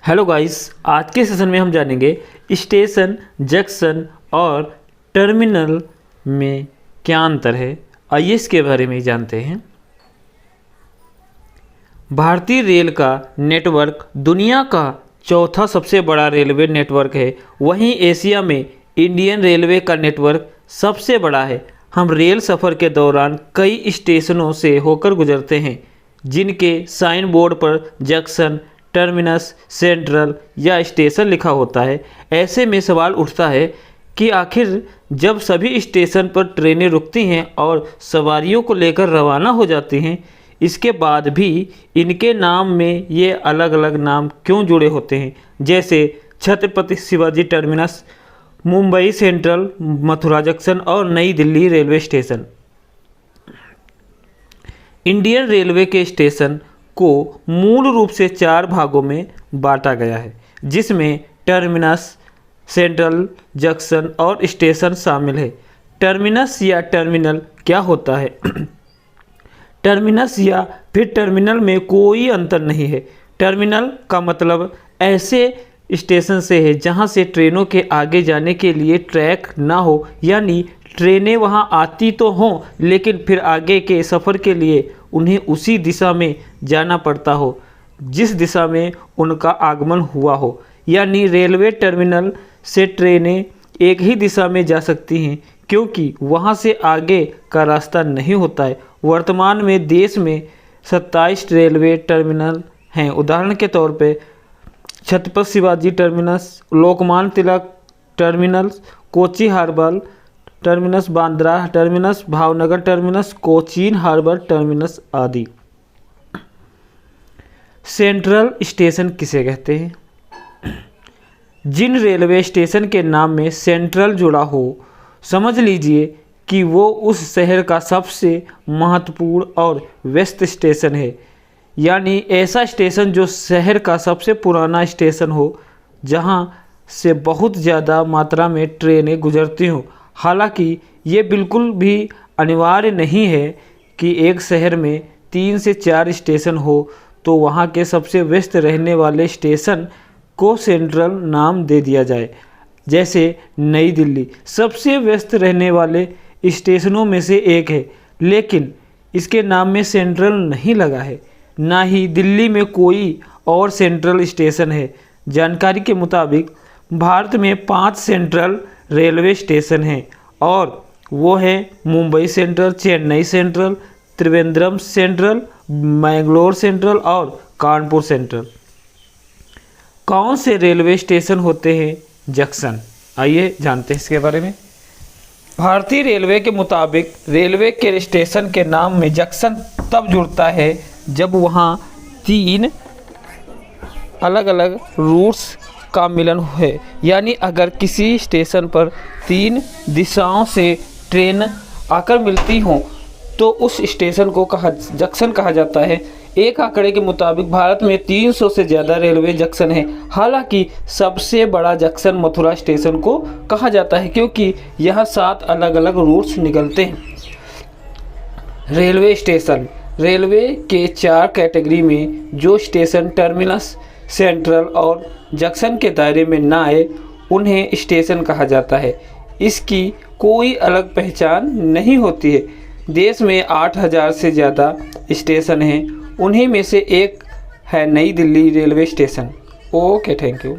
Hello guys, आज के session में हम जानेंगे स्टेशन, जंक्शन और टर्मिनल में क्या अंतर है। आइए इसके बारे में जानते हैं। भारतीय रेल का नेटवर्क दुनिया का चौथा सबसे बड़ा रेलवे नेटवर्क है। वहीं एशिया में इंडियन रेलवे का नेटवर्क सबसे बड़ा है। हम रेल सफ़र के दौरान कई स्टेशनों से होकर गुजरते हैं, जिनके साइन बोर्ड पर जंक्शन, टर्मिनस, सेंट्रल या स्टेशन लिखा होता है। ऐसे में सवाल उठता है कि आखिर जब सभी स्टेशन पर ट्रेनें रुकती हैं और सवारियों को लेकर रवाना हो जाती हैं, इसके बाद भी इनके नाम में ये अलग अलग नाम क्यों जुड़े होते हैं, जैसे Chhatrapati Shivaji terminus, Mumbai central, Mathura junction और नई Delhi railway station. Indian railway के स्टेशन को मूल रूप से 4 भागों में बांटा गया है, जिसमें टर्मिनस, सेंट्रल, जंक्शन और स्टेशन शामिल है। टर्मिनस या टर्मिनल क्या होता है? टर्मिनस या फिर टर्मिनल में कोई अंतर नहीं है। टर्मिनल का मतलब ऐसे स्टेशन से है जहां से ट्रेनों के आगे जाने के लिए ट्रैक ना हो, यानी ट्रेनें वहां आती तो हों लेकिन फिर आगे के सफ़र के लिए उन्हें उसी दिशा में जाना पड़ता हो जिस दिशा में उनका आगमन हुआ हो। यानी रेलवे टर्मिनल से ट्रेनें एक ही दिशा में जा सकती हैं क्योंकि वहां से आगे का रास्ता नहीं होता है। वर्तमान में देश में 27 रेलवे टर्मिनल हैं। उदाहरण के तौर पे Chhatrapati Shivaji terminus, Lokmanya Tilak terminus, Kochi harbour terminus, Bandra terminus, Bhavnagar terminus, Cochin harbour terminus आदि। सेंट्रल स्टेशन किसे कहते हैं? जिन रेलवे स्टेशन के नाम में सेंट्रल जुड़ा हो, समझ लीजिए कि वो उस शहर का सबसे महत्वपूर्ण और व्यस्त स्टेशन है। यानी ऐसा स्टेशन जो शहर का सबसे पुराना स्टेशन हो, जहां से बहुत ज़्यादा मात्रा में ट्रेनें गुजरती हों। हालांकि ये बिल्कुल भी अनिवार्य नहीं है कि एक शहर में 3 से 4 स्टेशन हो तो वहाँ के सबसे व्यस्त रहने वाले स्टेशन को सेंट्रल नाम दे दिया जाए। जैसे नई दिल्ली सबसे व्यस्त रहने वाले स्टेशनों में से एक है, लेकिन इसके नाम में सेंट्रल नहीं लगा है। ना ही दिल्ली में कोई और सेंट्रल स्टेशन है। जानकारी के मुताबिक भारत में 5 सेंट्रल रेलवे स्टेशन हैं और वो है Mumbai central, Chennai central, Trivandrum central, Mangalore central और कानपुर सेंट्रल। कौन से रेलवे स्टेशन होते हैं जंक्शन? आइए जानते हैं इसके बारे में। भारतीय रेलवे के मुताबिक रेलवे के स्टेशन के नाम में जंक्शन तब जुड़ता है जब वहाँ 3 अलग अलग रूट्स का मिलन है। यानी अगर किसी स्टेशन पर 3 दिशाओं से ट्रेन आकर मिलती हों तो उस स्टेशन को जंक्शन कहा जाता है। एक आंकड़े के मुताबिक भारत में 300 से ज़्यादा रेलवे जंक्शन हैं। हालांकि सबसे बड़ा जंक्शन मथुरा स्टेशन को कहा जाता है क्योंकि यहाँ 7 अलग अलग रूट्स निकलते हैं। रेलवे स्टेशन रेलवे के 4 कैटेगरी में जो स्टेशन टर्मिनस, सेंट्रल और जंक्शन के दायरे में ना आए उन्हें स्टेशन कहा जाता है। इसकी कोई अलग पहचान नहीं होती है। देश में 8000 से ज़्यादा स्टेशन हैं। उन्हीं में से एक है नई Delhi railway station. Okay, thank you.